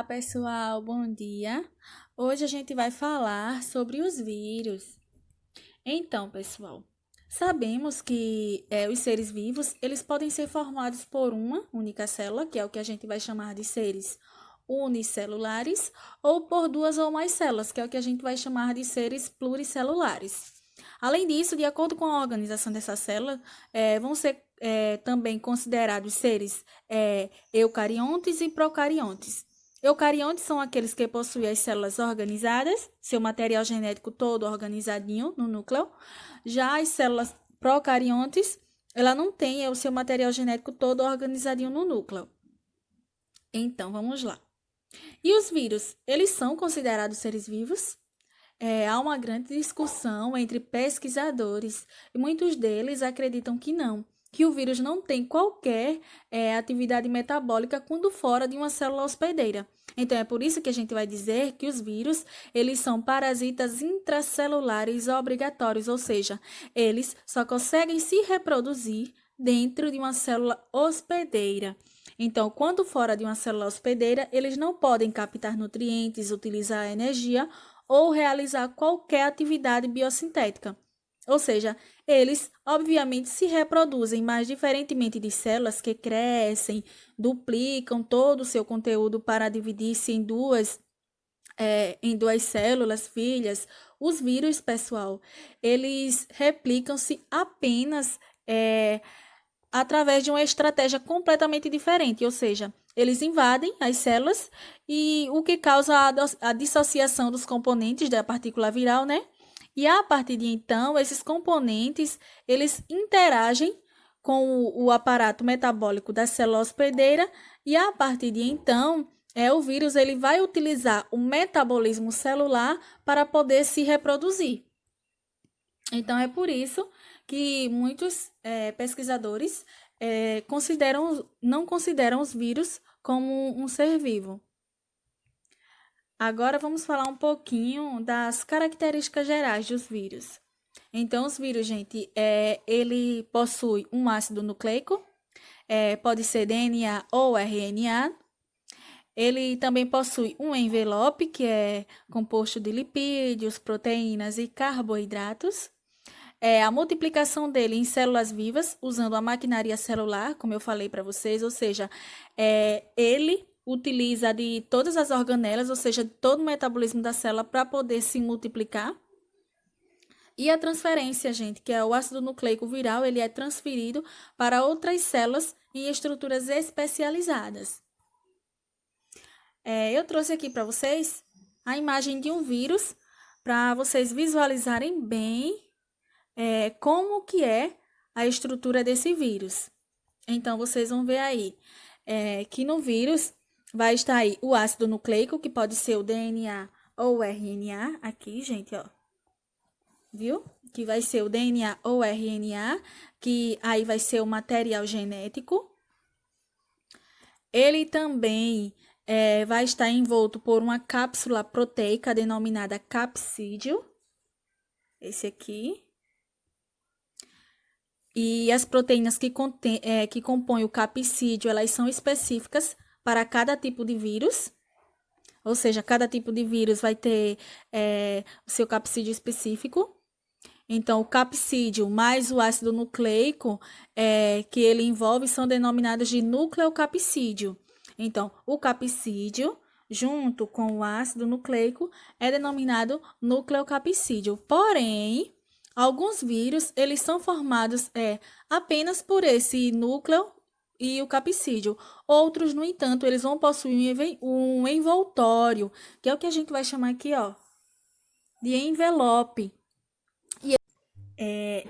Olá, pessoal, bom dia. Hoje a gente vai falar sobre os vírus. Então, pessoal, sabemos que os seres vivos, eles podem ser formados por uma única célula, que é o que a gente vai chamar de seres unicelulares, ou por duas ou mais células, que é o que a gente vai chamar de seres pluricelulares. Além disso, de acordo com a organização dessa célula, vão ser também considerados seres eucariontes e procariontes. Eucariontes são aqueles que possuem as células organizadas, seu material genético todo organizadinho no núcleo. Já as células procariontes, ela não tem o seu material genético todo organizadinho no núcleo. Então, vamos lá. E os vírus, eles são considerados seres vivos? Há uma grande discussão entre pesquisadores e muitos deles acreditam que não, que o vírus não tem qualquer atividade metabólica quando fora de uma célula hospedeira. Então, é por isso que a gente vai dizer que os vírus, eles são parasitas intracelulares obrigatórios, ou seja, eles só conseguem se reproduzir dentro de uma célula hospedeira. Então, quando fora de uma célula hospedeira, eles não podem captar nutrientes, utilizar energia ou realizar qualquer atividade biosintética. Ou seja, eles obviamente se reproduzem, mas diferentemente de células que crescem, duplicam todo o seu conteúdo para dividir-se em duas células filhas, os vírus, pessoal, eles replicam-se apenas através de uma estratégia completamente diferente, ou seja, eles invadem as células e o que causa a dissociação dos componentes da partícula viral, né? E a partir de então, esses componentes, eles interagem com o aparato metabólico da célula hospedeira e a partir de então, o vírus ele vai utilizar o metabolismo celular para poder se reproduzir. Então, é por isso que muitos pesquisadores não consideram os vírus como um ser vivo. Agora vamos falar um pouquinho das características gerais dos vírus. Então, os vírus, gente, ele possui um ácido nucleico, pode ser DNA ou RNA. Ele também possui um envelope, que é composto de lipídios, proteínas e carboidratos. A multiplicação dele em células vivas, usando a maquinaria celular, como eu falei para vocês, ou seja, ele utiliza de todas as organelas, ou seja, de todo o metabolismo da célula para poder se multiplicar. E a transferência, gente, que é o ácido nucleico viral, ele é transferido para outras células em estruturas especializadas. Eu trouxe aqui para vocês a imagem de um vírus para vocês visualizarem bem como que é a estrutura desse vírus. Então, vocês vão ver aí que no vírus vai estar aí o ácido nucleico, que pode ser o DNA ou o RNA, aqui, gente, ó. Viu? Que vai ser o DNA ou RNA, que aí vai ser o material genético. Ele também vai estar envolto por uma cápsula proteica denominada capsídeo. Esse aqui. E as proteínas que compõem o capsídeo, elas são específicas para cada tipo de vírus. Ou seja, cada tipo de vírus vai ter o seu capsídeo específico. Então, o capsídeo mais o ácido nucleico que ele envolve são denominados de nucleocapsídeo. Então, o capsídeo, junto com o ácido nucleico, é denominado nucleocapsídeo. Porém, alguns vírus, eles são formados apenas por esse núcleo e o capsídeo. Outros, no entanto, eles vão possuir um envoltório, que é o que a gente vai chamar aqui, ó, de envelope.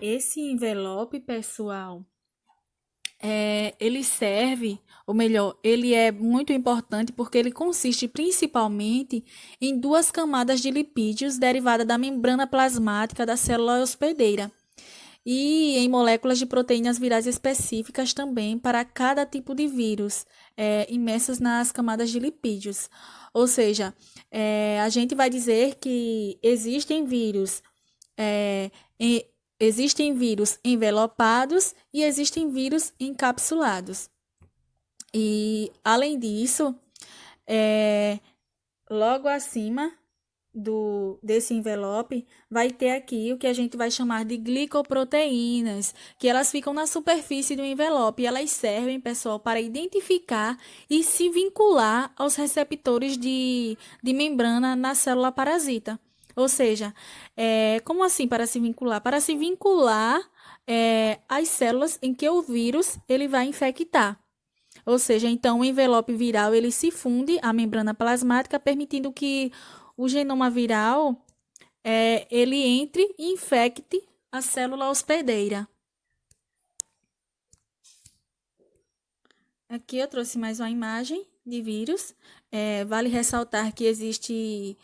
Esse envelope, pessoal, ele serve, ou melhor, ele é muito importante porque ele consiste principalmente em duas camadas de lipídios derivadas da membrana plasmática da célula hospedeira e em moléculas de proteínas virais específicas também para cada tipo de vírus, imersas nas camadas de lipídios. Ou seja, a gente vai dizer que existem vírus envelopados e existem vírus encapsulados. E, além disso, é, logo acima desse envelope, vai ter aqui o que a gente vai chamar de glicoproteínas, que elas ficam na superfície do envelope e elas servem, pessoal, para identificar e se vincular aos receptores de membrana na célula parasita. Ou seja, como assim para se vincular? Para se vincular às células em que o vírus ele vai infectar. Ou seja, então o envelope viral ele se funde à membrana plasmática, permitindo que o genoma viral ele entre e infecte a célula hospedeira. Aqui eu trouxe mais uma imagem de vírus. Vale ressaltar que existe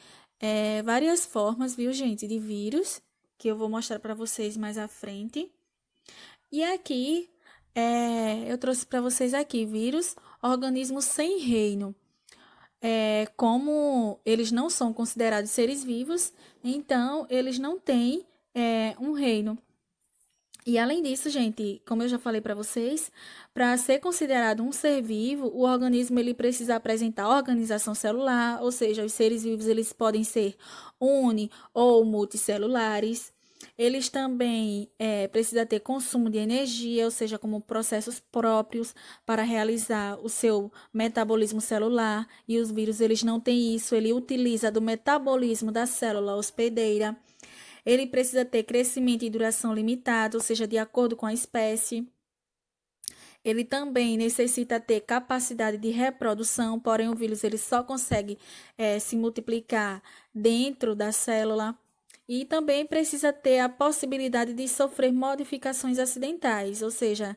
várias formas, viu, gente, de vírus, que eu vou mostrar para vocês mais à frente. E aqui eu trouxe para vocês aqui vírus, organismos sem reino. Como eles não são considerados seres vivos, então eles não têm um reino. E além disso, gente, como eu já falei para vocês, para ser considerado um ser vivo, o organismo ele precisa apresentar organização celular, ou seja, os seres vivos eles podem ser uni ou multicelulares. Eles também precisam ter consumo de energia, ou seja, como processos próprios para realizar o seu metabolismo celular. E os vírus eles não têm isso, ele utiliza do metabolismo da célula hospedeira. Ele precisa ter crescimento e duração limitada, ou seja, de acordo com a espécie. Ele também necessita ter capacidade de reprodução, porém o vírus ele só consegue se multiplicar dentro da célula. E também precisa ter a possibilidade de sofrer modificações acidentais, ou seja,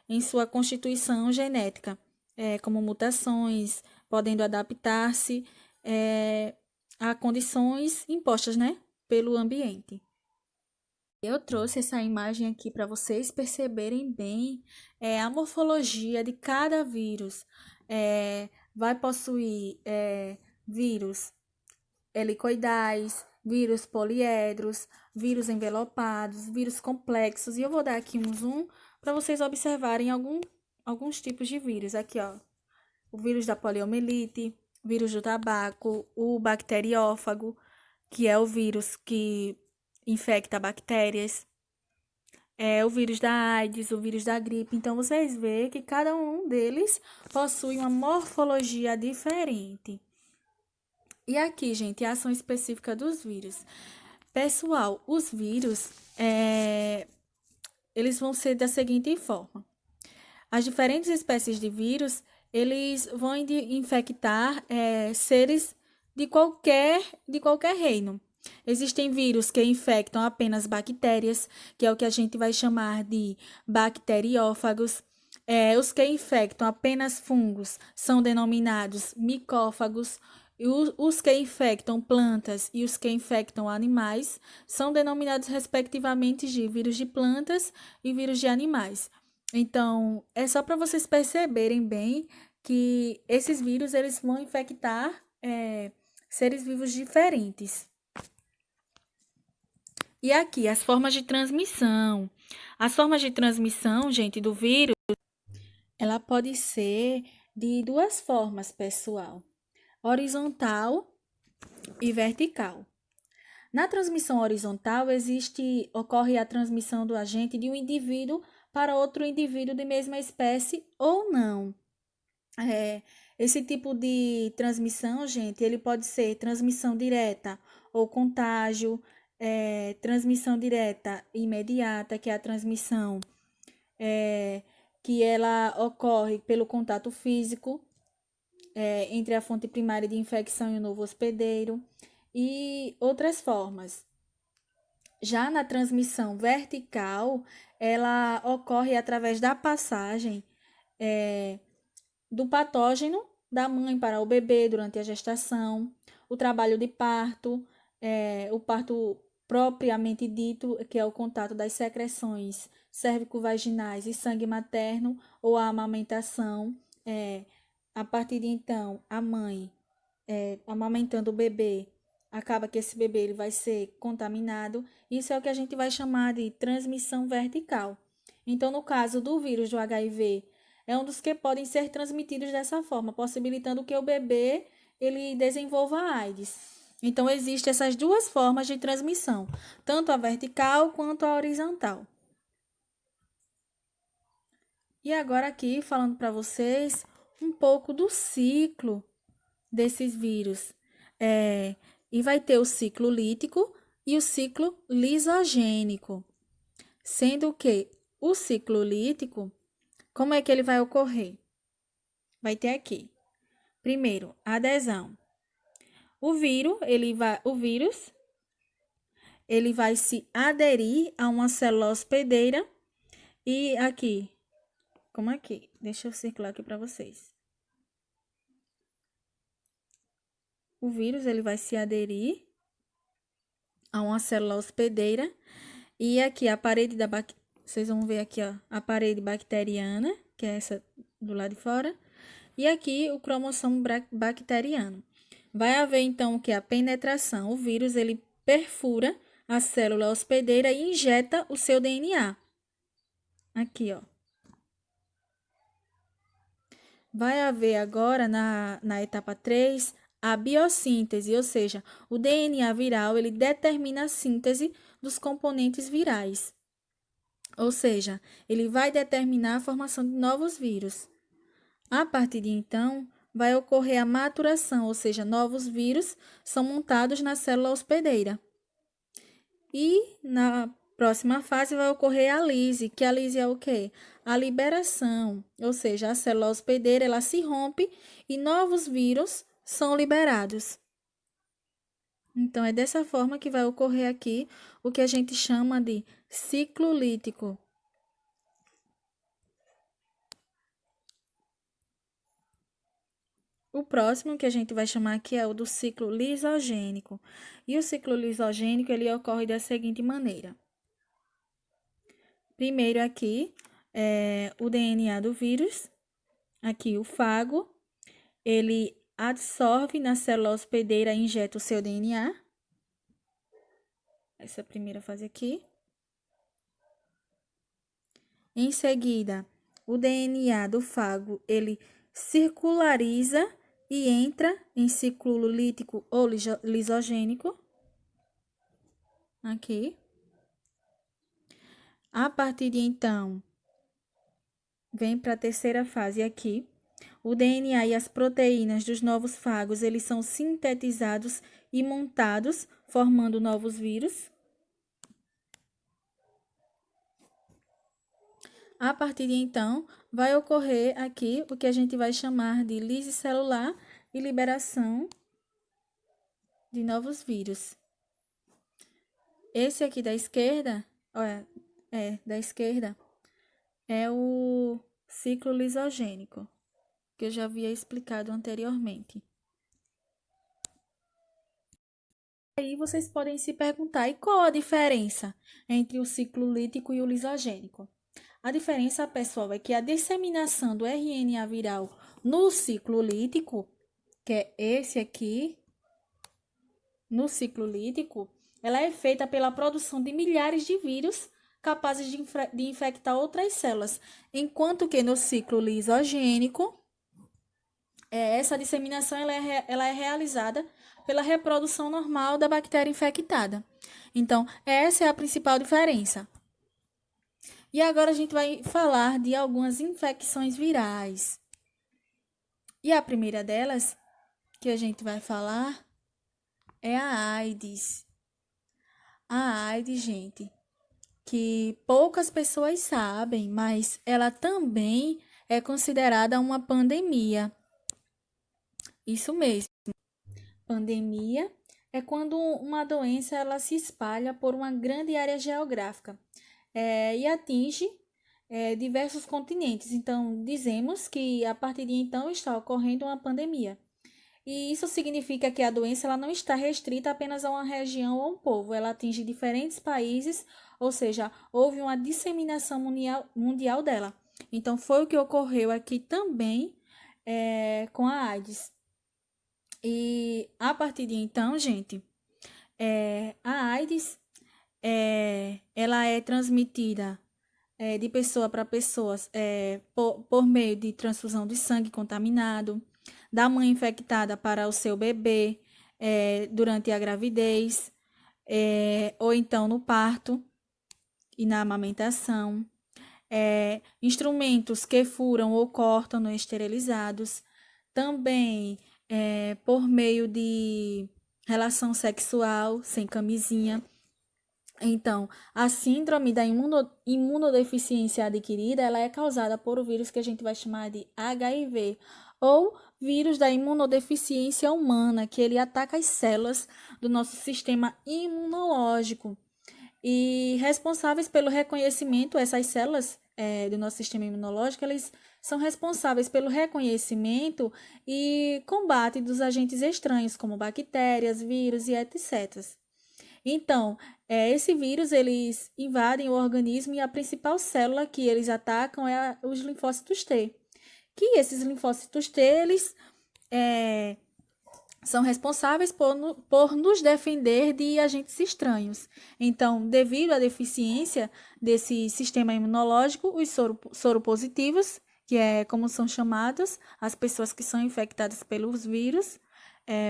em sua constituição genética, como mutações, podendo adaptar-se a condições impostas, né, pelo ambiente. Eu trouxe essa imagem aqui para vocês perceberem bem a morfologia de cada vírus. Vai possuir vírus helicoidais, vírus poliedros, vírus envelopados, vírus complexos. E eu vou dar aqui um zoom para vocês observarem alguns tipos de vírus. Aqui, ó, o vírus da poliomielite, vírus do tabaco, o bacteriófago, que é o vírus que infecta bactérias, o vírus da AIDS, o vírus da gripe. Então, vocês veem que cada um deles possui uma morfologia diferente. E aqui, gente, a ação específica dos vírus. Pessoal, os vírus, eles vão ser da seguinte forma. As diferentes espécies de vírus, eles vão infectar seres de qualquer reino. Existem vírus que infectam apenas bactérias, que é o que a gente vai chamar de bacteriófagos. Os que infectam apenas fungos são denominados micófagos. E os que infectam plantas e os que infectam animais são denominados respectivamente de vírus de plantas e vírus de animais. Então, é só para vocês perceberem bem que esses vírus eles vão infectar seres vivos diferentes. E aqui, as formas de transmissão. As formas de transmissão, gente, do vírus, ela pode ser de duas formas, pessoal: horizontal e vertical. Na transmissão horizontal, ocorre a transmissão do agente de um indivíduo para outro indivíduo de mesma espécie ou não. Esse tipo de transmissão, gente, ele pode ser transmissão direta ou contágio, transmissão direta imediata, que é a transmissão que ela ocorre pelo contato físico entre a fonte primária de infecção e o novo hospedeiro, e outras formas. Já na transmissão vertical, ela ocorre através da passagem do patógeno da mãe para o bebê durante a gestação, o trabalho de parto, o parto propriamente dito, que é o contato das secreções cérvico-vaginais e sangue materno, ou a amamentação. A partir de então, a mãe amamentando o bebê, acaba que esse bebê ele vai ser contaminado. Isso é o que a gente vai chamar de transmissão vertical. Então, no caso do vírus do HIV, é um dos que podem ser transmitidos dessa forma, possibilitando que o bebê ele desenvolva a AIDS. Então, existem essas duas formas de transmissão, tanto a vertical quanto a horizontal. E agora aqui, falando para vocês um pouco do ciclo desses vírus. E vai ter o ciclo lítico e o ciclo lisogênico. Sendo que o ciclo lítico, como é que ele vai ocorrer? Vai ter aqui, primeiro, adesão. O vírus, ele vai se aderir a uma célula hospedeira e aqui, como aqui, deixa eu circular aqui para vocês. O vírus, ele vai se aderir a uma célula hospedeira e aqui a parede vocês vão ver aqui, ó, a parede bacteriana, que é essa do lado de fora, e aqui o cromossomo bacteriano. Vai haver então o que? A penetração. O vírus ele perfura a célula hospedeira e injeta o seu DNA. Aqui, ó. Vai haver agora na etapa 3 a biossíntese, ou seja, o DNA viral ele determina a síntese dos componentes virais. Ou seja, ele vai determinar a formação de novos vírus. A partir de então, vai ocorrer a maturação, ou seja, novos vírus são montados na célula hospedeira. E na próxima fase vai ocorrer a lise, que a lise é o quê? A liberação, ou seja, a célula hospedeira ela se rompe e novos vírus são liberados. Então, é dessa forma que vai ocorrer aqui o que a gente chama de ciclo lítico. O próximo que a gente vai chamar aqui é o do ciclo lisogênico. E o ciclo lisogênico, ele ocorre da seguinte maneira. Primeiro aqui, o DNA do vírus. Aqui o fago, ele absorve na célula hospedeira e injeta o seu DNA. Essa primeira fase aqui. Em seguida, o DNA do fago, ele circulariza e entra em ciclo lítico ou lisogênico. Aqui. A partir de então, vem para a terceira fase aqui. O DNA e as proteínas dos novos fagos, eles são sintetizados e montados, formando novos vírus. A partir de então, vai ocorrer aqui o que a gente vai chamar de lise celular e liberação de novos vírus. Esse aqui da esquerda, olha, da esquerda, é o ciclo lisogênico, que eu já havia explicado anteriormente. Aí vocês podem se perguntar, e qual a diferença entre o ciclo lítico e o lisogênico? A diferença, pessoal, é que a disseminação do RNA viral no ciclo lítico, que é esse aqui, no ciclo lítico, ela é feita pela produção de milhares de vírus capazes de infectar outras células, enquanto que no ciclo lisogênico, essa disseminação ela é realizada pela reprodução normal da bactéria infectada. Então, essa é a principal diferença. E agora a gente vai falar de algumas infecções virais. E a primeira delas, que a gente vai falar, é a AIDS. A AIDS, gente, que poucas pessoas sabem, mas ela também é considerada uma pandemia. Isso mesmo. Pandemia é quando uma doença ela se espalha por uma grande área geográfica e atinge diversos continentes. Então, dizemos que a partir de então está ocorrendo uma pandemia. E isso significa que a doença ela não está restrita apenas a uma região ou a um povo, ela atinge diferentes países, ou seja, houve uma disseminação mundial dela. Então, foi o que ocorreu aqui também com a AIDS. E a partir de então, gente, a AIDS ela é transmitida de pessoa para pessoa por meio de transfusão de sangue contaminado, da mãe infectada para o seu bebê durante a gravidez, ou então no parto e na amamentação, instrumentos que furam ou cortam não esterilizados, também por meio de relação sexual sem camisinha. Então, a síndrome da imunodeficiência adquirida, ela é causada por o vírus que a gente vai chamar de HIV, ou vírus da imunodeficiência humana, que ele ataca as células do nosso sistema imunológico. E responsáveis pelo reconhecimento, essas células do nosso sistema imunológico, eles são responsáveis pelo reconhecimento e combate dos agentes estranhos, como bactérias, vírus e etc. Então, esse vírus, eles invadem o organismo e a principal célula que eles atacam é os linfócitos T. Que esses linfócitos T, eles são responsáveis por nos defender de agentes estranhos. Então, devido à deficiência desse sistema imunológico, os soropositivos, que é como são chamados as pessoas que são infectadas pelos vírus,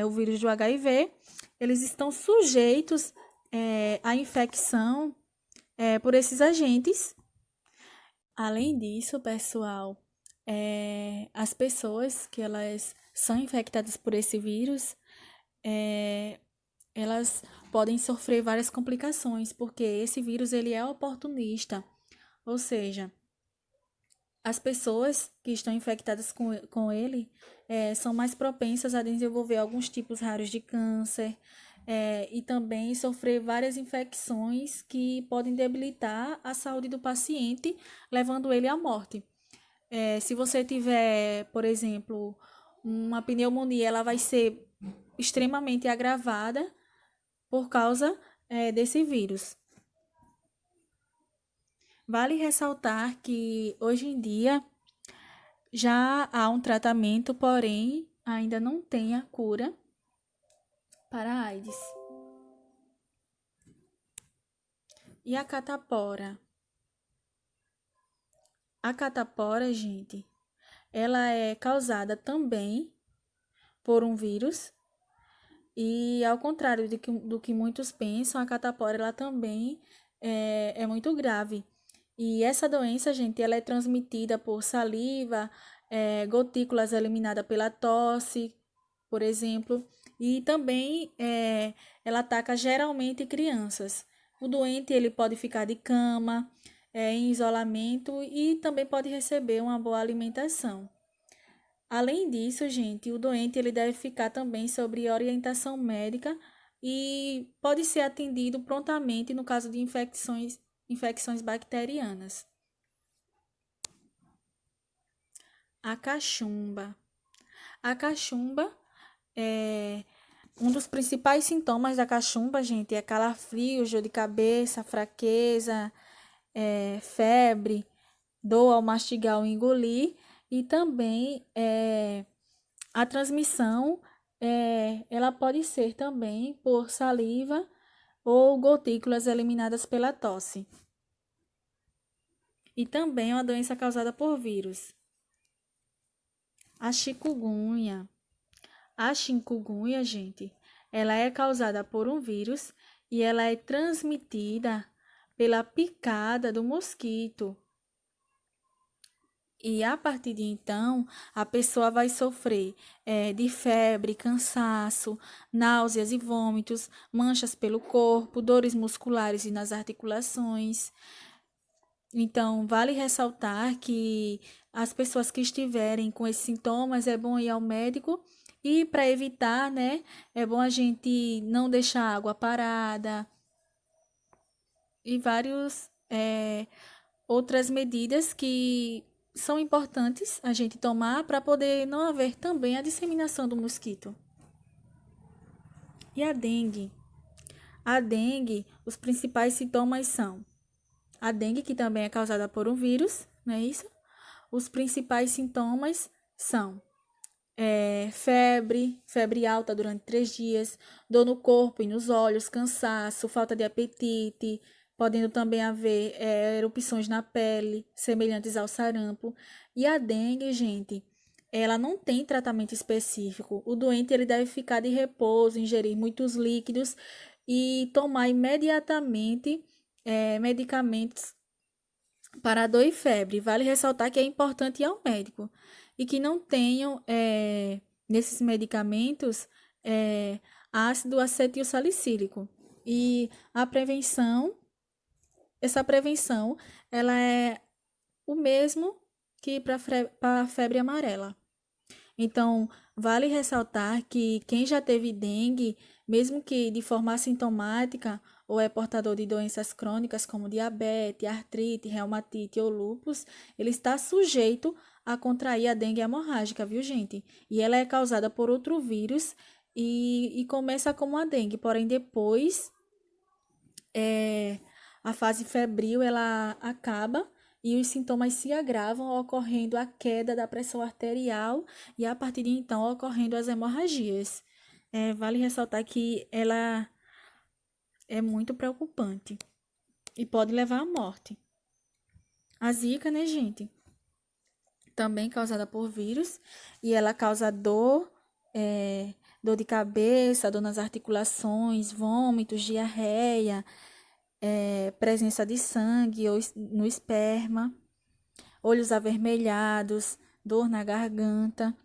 o vírus do HIV, eles estão sujeitos à infecção por esses agentes. Além disso, pessoal, as pessoas que elas são infectadas por esse vírus, elas podem sofrer várias complicações, porque esse vírus ele é oportunista, ou seja, as pessoas que estão infectadas com ele são mais propensas a desenvolver alguns tipos raros de câncer e também sofrer várias infecções que podem debilitar a saúde do paciente, levando ele à morte. Se você tiver, por exemplo, uma pneumonia, ela vai ser extremamente agravada por causa desse vírus. Vale ressaltar que hoje em dia já há um tratamento, porém ainda não tem a cura para a AIDS. E a catapora? A catapora, gente, ela é causada também por um vírus e, ao contrário do que muitos pensam, a catapora ela também é muito grave. E essa doença, gente, ela é transmitida por saliva, gotículas eliminadas pela tosse, por exemplo, e também ela ataca geralmente crianças. O doente ele pode ficar de cama, em isolamento e também pode receber uma boa alimentação. Além disso, gente, o doente ele deve ficar também sob orientação médica e pode ser atendido prontamente no caso de infecções bacterianas. A cachumba. A cachumba um dos principais sintomas da cachumba, gente, é calafrios, dor de cabeça, fraqueza, febre, dor ao mastigar ou engolir e também a transmissão ela pode ser também por saliva ou gotículas eliminadas pela tosse. E também é uma doença causada por vírus. A chikungunya. A chikungunya, gente, ela é causada por um vírus e ela é transmitida pela picada do mosquito. E a partir de então, a pessoa vai sofrer de febre, cansaço, náuseas e vômitos, manchas pelo corpo, dores musculares e nas articulações. Então, vale ressaltar que as pessoas que estiverem com esses sintomas, é bom ir ao médico e para evitar, né, é bom a gente não deixar a água parada e várias outras medidas que são importantes a gente tomar para poder não haver também a disseminação do mosquito. E a dengue? A dengue, os principais sintomas são a dengue, que também é causada por um vírus, não é isso? Os principais sintomas são febre alta durante 3 dias, dor no corpo e nos olhos, cansaço, falta de apetite, podendo também haver erupções na pele, semelhantes ao sarampo. E a dengue, gente, ela não tem tratamento específico. O doente ele deve ficar de repouso, ingerir muitos líquidos e tomar imediatamente medicamentos para dor e febre. Vale ressaltar que é importante ir ao médico e que não tenham nesses medicamentos é, ácido acetil salicílico. E a prevenção, essa prevenção, ela é o mesmo que para a febre amarela. Então, vale ressaltar que quem já teve dengue, mesmo que de forma assintomática, ou é portador de doenças crônicas como diabetes, artrite, reumatite ou lúpus, ele está sujeito a contrair a dengue hemorrágica, viu, gente? E ela é causada por outro vírus e começa como a dengue, porém depois é, a fase febril ela acaba e os sintomas se agravam, ocorrendo a queda da pressão arterial e a partir de então ocorrendo as hemorragias. Vale ressaltar que ela é muito preocupante e pode levar à morte. A zika, né, gente? Também causada por vírus e ela causa dor, dor de cabeça, dor nas articulações, vômitos, diarreia, presença de sangue ou no esperma, olhos avermelhados, dor na garganta.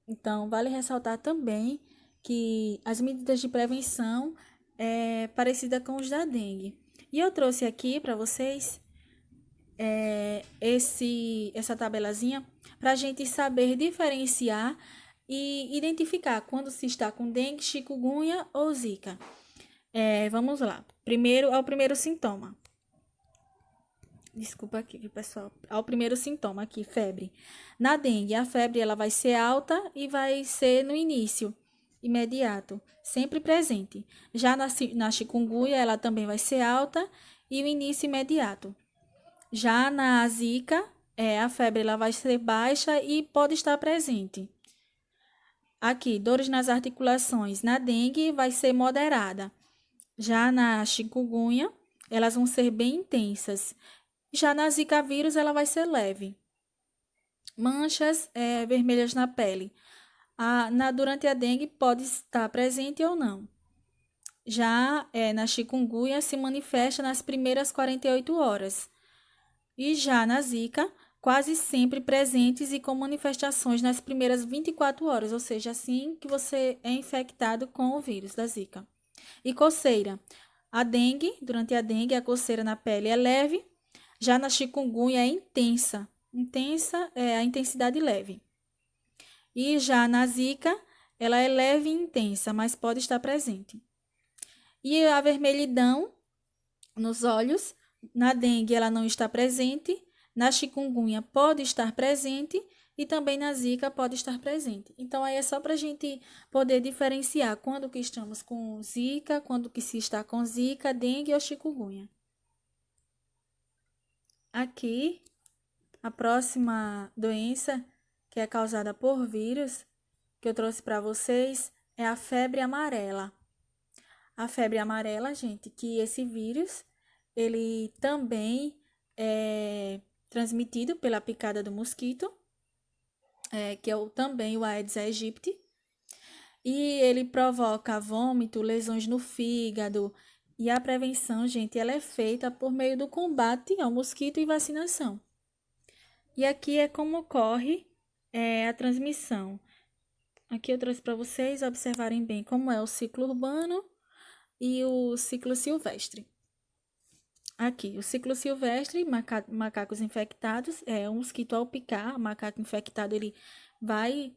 Então, vale ressaltar também que as medidas de prevenção é parecida com os da dengue. E eu trouxe aqui para vocês essa tabelazinha para a gente saber diferenciar e identificar quando se está com dengue, chikungunya ou zika. Vamos lá. Primeiro, ao primeiro sintoma. Desculpa aqui, viu, pessoal? Ao primeiro sintoma aqui, febre. Na dengue, a febre ela vai ser alta e vai ser no início, imediato, sempre presente. Já na chikungunya, ela também vai ser alta e o início imediato. Já na zika, a febre ela vai ser baixa e pode estar presente. Aqui, dores nas articulações. Na dengue, vai ser moderada. Já na chikungunya, elas vão ser bem intensas. Já na zika vírus, ela vai ser leve. Manchas vermelhas na pele. Durante a dengue, pode estar presente ou não. Já na chikungunya, se manifesta nas primeiras 48 horas. E já na zika, quase sempre presentes e com manifestações nas primeiras 24 horas, ou seja, assim que você é infectado com o vírus da zika. E coceira. Durante a dengue, a coceira na pele é leve, já na chikungunya é intensa. Intensa é a intensidade leve. E já na zika, ela é leve e intensa, mas pode estar presente. E a vermelhidão nos olhos, na dengue ela não está presente, na chikungunya pode estar presente e também na zika pode estar presente. Então, aí é só para a gente poder diferenciar quando que estamos com zika, quando que se está com zika, dengue ou chikungunya. Aqui, a próxima doença que é causada por vírus, que eu trouxe para vocês, é a febre amarela. A febre amarela, gente, que esse vírus, ele também é transmitido pela picada do mosquito, que é também o Aedes aegypti, e ele provoca vômito, lesões no fígado, e a prevenção, gente, ela é feita por meio do combate ao mosquito e vacinação. E aqui é como ocorre a transmissão. Aqui eu trouxe para vocês observarem bem como é o ciclo urbano e o ciclo silvestre. Aqui, o ciclo silvestre, macacos infectados, um mosquito ao picar, o macaco infectado, ele vai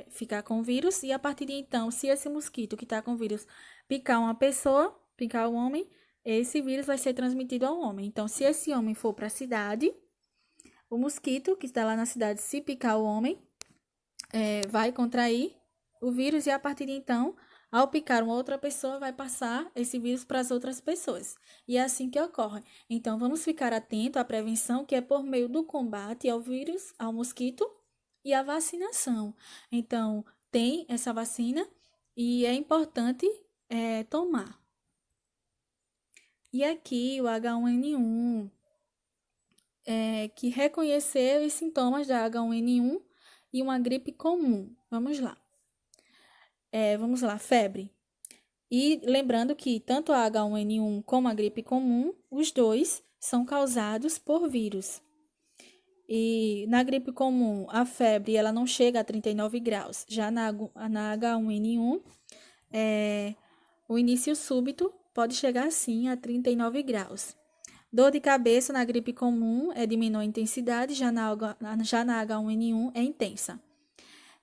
ficar com vírus, e a partir de então, se esse mosquito que está com vírus picar uma pessoa, picar o homem, esse vírus vai ser transmitido ao homem. Então, se esse homem for para a cidade, o mosquito que está lá na cidade, se picar o homem, vai contrair o vírus, e a partir de então, ao picar uma outra pessoa, vai passar esse vírus para as outras pessoas. E é assim que ocorre. Então, vamos ficar atento à prevenção, que é por meio do combate ao vírus, ao mosquito, e a vacinação. Então, tem essa vacina e é importante tomar. E aqui o H1N1 que reconheceu os sintomas da H1N1 e uma gripe comum. Vamos lá. Vamos lá, febre. E lembrando que tanto a H1N1 como a gripe comum, os dois são causados por vírus. E na gripe comum, a febre ela não chega a 39 graus. Já na H1N1, o início súbito pode chegar sim a 39 graus. Dor de cabeça na gripe comum é de menor intensidade, já na H1N1 é intensa.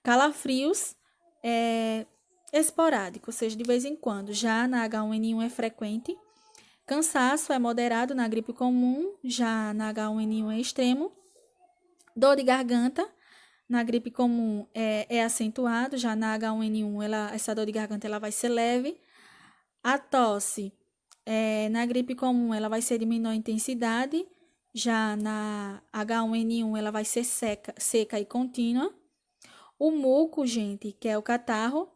Calafrios é esporádico, ou seja, de vez em quando. Já na H1N1 é frequente. Cansaço é moderado na gripe comum, já na H1N1 é extremo. Dor de garganta na gripe comum é acentuado, já na H1N1 essa dor de garganta ela vai ser leve. A tosse na gripe comum ela vai ser de menor intensidade, já na H1N1 ela vai ser seca e contínua. O muco, gente, que é o catarro,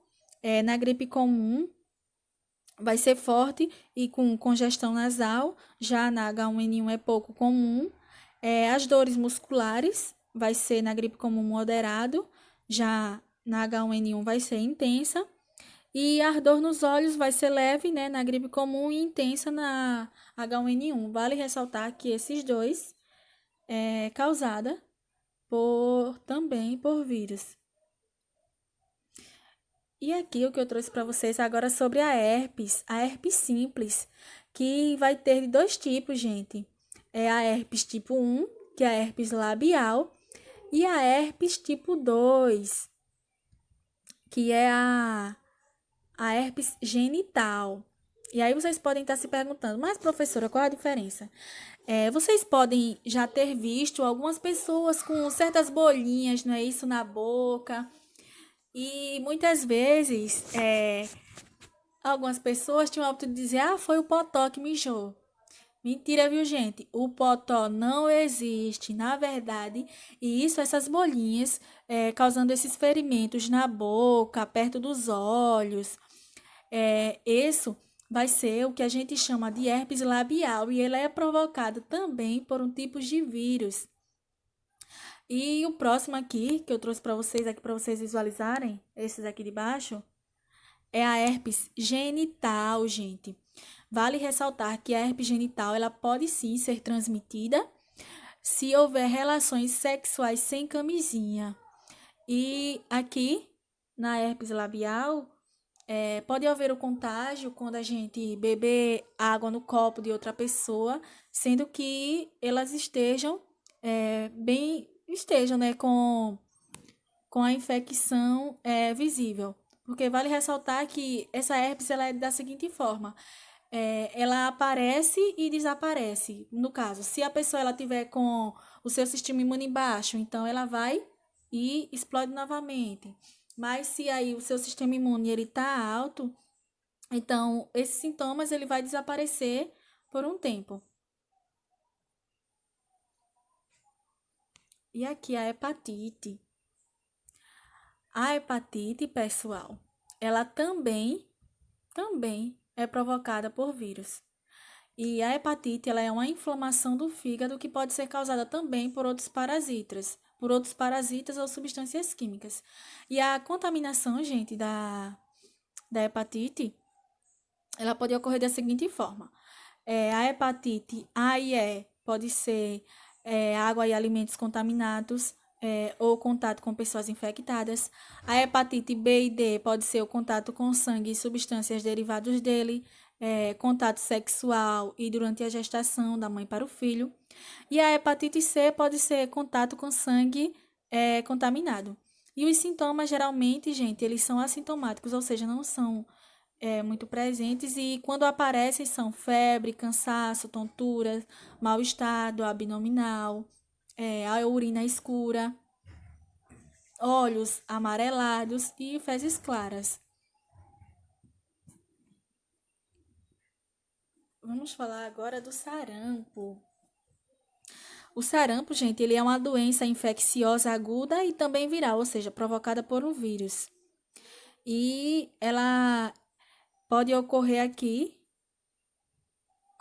na gripe comum vai ser forte e com congestão nasal, já na H1N1 é pouco comum. As dores musculares vai ser na gripe comum moderado, já na H1N1 vai ser intensa. E a ardor nos olhos vai ser leve, né, na gripe comum e intensa na H1N1. Vale ressaltar que esses dois é causada também por vírus. E aqui o que eu trouxe para vocês agora sobre a herpes simples, que vai ter de dois tipos, gente. É a herpes tipo 1, que é a herpes labial, e a herpes tipo 2, que é a herpes genital. E aí vocês podem estar se perguntando, mas professora, qual é a diferença? Vocês podem já ter visto algumas pessoas com certas bolinhas, não é isso, na boca. E muitas vezes, algumas pessoas tinham o hábito de dizer, foi o potó que mijou. Mentira, viu, gente? O potó não existe, na verdade. E essas bolinhas, causando esses ferimentos na boca, perto dos olhos. Isso vai ser o que a gente chama de herpes labial. E ele é provocado também por um tipo de vírus. E o próximo aqui, que eu trouxe para vocês visualizarem, esses aqui de baixo, é a herpes genital, gente. Vale ressaltar que a herpes genital, ela pode sim ser transmitida se houver relações sexuais sem camisinha. E aqui, na herpes labial, pode haver o contágio quando a gente beber água no copo de outra pessoa, sendo que elas estejam né, com a infecção visível. Porque vale ressaltar que essa herpes ela é da seguinte forma: ela aparece e desaparece. No caso, se a pessoa ela tiver com o seu sistema imune baixo, então ela vai e explode novamente. Mas se aí o seu sistema imune ele está alto, então esses sintomas ele vai desaparecer por um tempo. E aqui a hepatite. A hepatite, pessoal, ela também é provocada por vírus. E a hepatite, ela é uma inflamação do fígado que pode ser causada também por outros parasitas ou substâncias químicas. E a contaminação, gente, da hepatite, ela pode ocorrer da seguinte forma. A hepatite A e E pode ser água e alimentos contaminados, ou contato com pessoas infectadas. A hepatite B e D pode ser o contato com sangue e substâncias derivadas dele, contato sexual e durante a gestação da mãe para o filho. E a hepatite C pode ser contato com sangue contaminado. E os sintomas, geralmente, gente, eles são assintomáticos, ou seja, não são muito presentes e quando aparecem são febre, cansaço, tontura, mal-estar abdominal, a urina escura, olhos amarelados e fezes claras. Vamos falar agora do sarampo. O sarampo, gente, ele é uma doença infecciosa aguda e também viral, ou seja, provocada por um vírus. E ela pode ocorrer aqui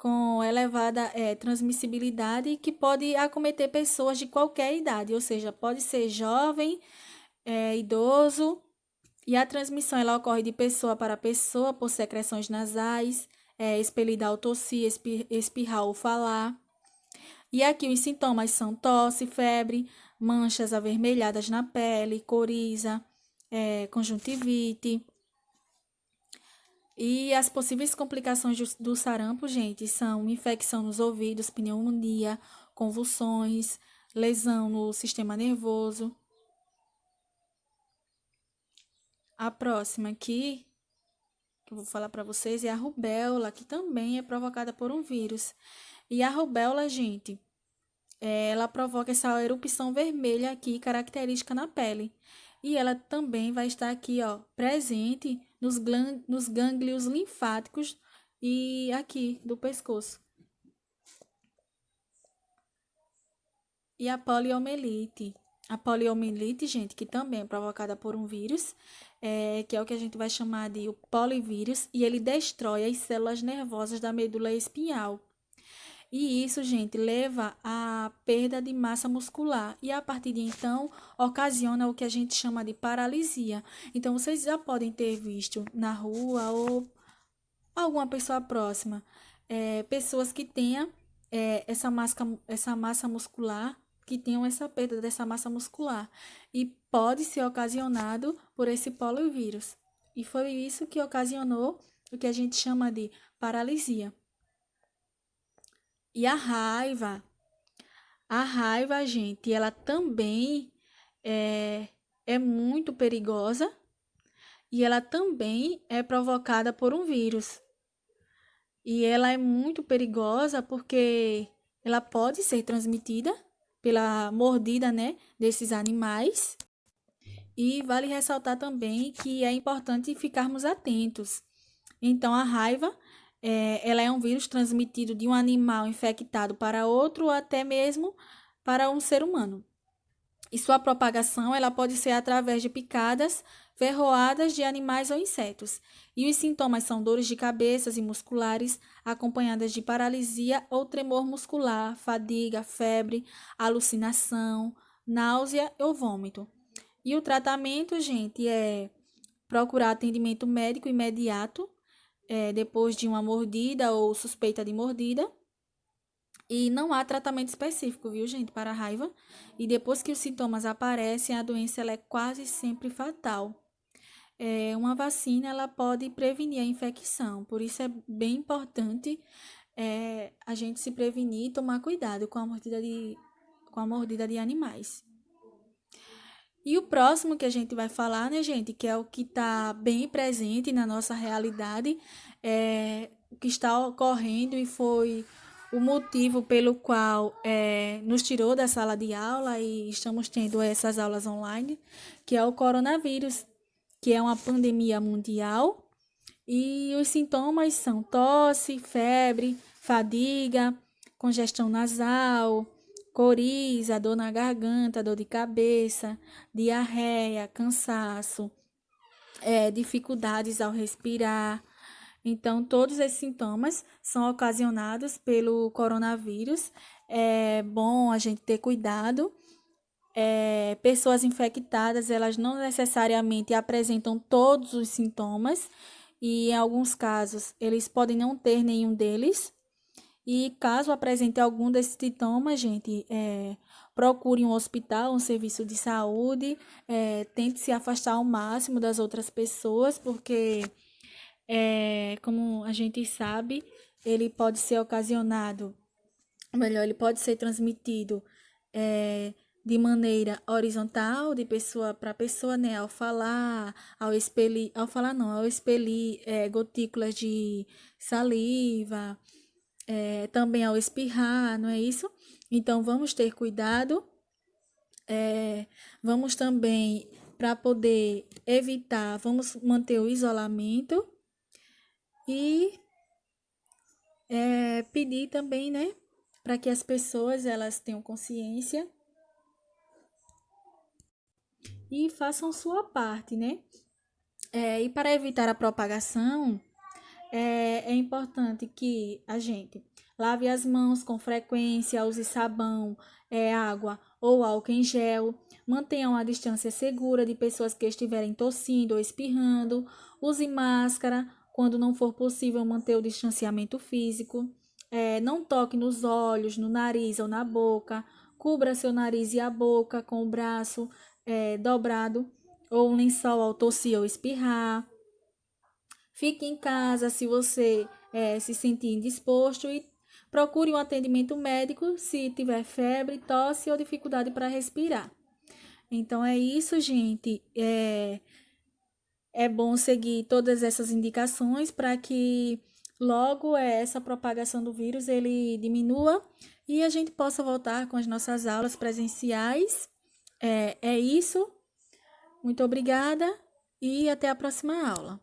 com elevada transmissibilidade que pode acometer pessoas de qualquer idade, ou seja, pode ser jovem, idoso, e a transmissão ela ocorre de pessoa para pessoa por secreções nasais, expelida ao tossir, espirrar ou falar. E aqui os sintomas são tosse, febre, manchas avermelhadas na pele, coriza, conjuntivite. E as possíveis complicações do sarampo, gente, são infecção nos ouvidos, pneumonia, convulsões, lesão no sistema nervoso. A próxima aqui, que eu vou falar para vocês, é a rubéola, que também é provocada por um vírus. E a rubéola, gente, ela provoca essa erupção vermelha aqui, característica na pele. E ela também vai estar aqui, ó, presente nos gânglios linfáticos e aqui do pescoço. E a poliomielite. A poliomielite, gente, que também é provocada por um vírus, que é o que a gente vai chamar de o polivírus, e ele destrói as células nervosas da medula espinhal. E isso, gente, leva à perda de massa muscular e a partir de então ocasiona o que a gente chama de paralisia. Então, vocês já podem ter visto na rua ou alguma pessoa próxima, pessoas que tenham essa massa muscular, que tenham essa perda dessa massa muscular. E pode ser ocasionado por esse polovírus. E foi isso que ocasionou o que a gente chama de paralisia. E a raiva, gente, ela também é muito perigosa e ela também é provocada por um vírus. E ela é muito perigosa porque ela pode ser transmitida pela mordida, né, desses animais. E vale ressaltar também que é importante ficarmos atentos. Então, a raiva, ela é um vírus transmitido de um animal infectado para outro ou até mesmo para um ser humano. E sua propagação ela pode ser através de picadas, ferroadas de animais ou insetos. E os sintomas são dores de cabeça e musculares, acompanhadas de paralisia ou tremor muscular, fadiga, febre, alucinação, náusea ou vômito. E o tratamento, gente, é procurar atendimento médico imediato, depois de uma mordida ou suspeita de mordida. E não há tratamento específico, viu, gente, para a raiva. E depois que os sintomas aparecem, a doença ela é quase sempre fatal. Uma vacina ela pode prevenir a infecção, por isso é bem importante a gente se prevenir e tomar cuidado com a mordida de animais. E o próximo que a gente vai falar, né, gente, que é o que está bem presente na nossa realidade, o que está ocorrendo e foi o motivo pelo qual nos tirou da sala de aula e estamos tendo essas aulas online, que é o coronavírus, que é uma pandemia mundial. E os sintomas são tosse, febre, fadiga, congestão nasal, coriza, dor na garganta, dor de cabeça, diarreia, cansaço, dificuldades ao respirar. Então, todos esses sintomas são ocasionados pelo coronavírus. É bom a gente ter cuidado. Pessoas infectadas, elas não necessariamente apresentam todos os sintomas e, em alguns casos, eles podem não ter nenhum deles. E caso apresente algum desses sintomas, gente, procure um hospital, um serviço de saúde, tente se afastar ao máximo das outras pessoas, porque, como a gente sabe, ele pode ser ocasionado, ou melhor, ele pode ser transmitido de maneira horizontal, de pessoa para pessoa, né? Ao expelir gotículas de saliva, também ao espirrar, não é isso? Então, vamos ter cuidado. Vamos também, para poder evitar, vamos manter o isolamento e pedir também, né? Para que as pessoas elas tenham consciência e façam sua parte, né? E para evitar a propagação, É importante que a gente lave as mãos com frequência, use sabão, água ou álcool em gel, mantenha uma distância segura de pessoas que estiverem tossindo ou espirrando, use máscara quando não for possível manter o distanciamento físico, não toque nos olhos, no nariz ou na boca, cubra seu nariz e a boca com o braço dobrado ou um lençol ao tossir ou espirrar. Fique em casa se você se sentir indisposto e procure um atendimento médico se tiver febre, tosse ou dificuldade para respirar. Então é isso, gente. É bom seguir todas essas indicações para que logo essa propagação do vírus ele diminua e a gente possa voltar com as nossas aulas presenciais. É isso. Muito obrigada e até a próxima aula.